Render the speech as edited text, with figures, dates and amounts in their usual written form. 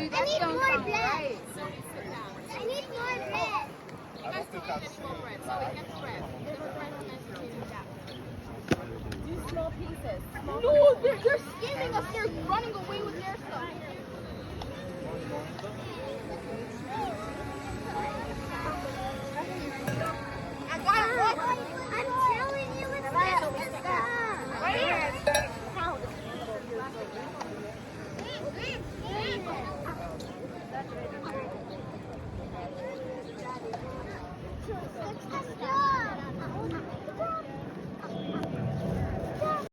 Dude, I that need don't more sound bread. right. I need more bread. I don't think I've seen it. I Get the bread. There's a bread on this too. Do small pieces. No, they're skimming us. They're running away with their stuff. I got it. Look. I'm telling you it's Jessica. Right here. Let's go.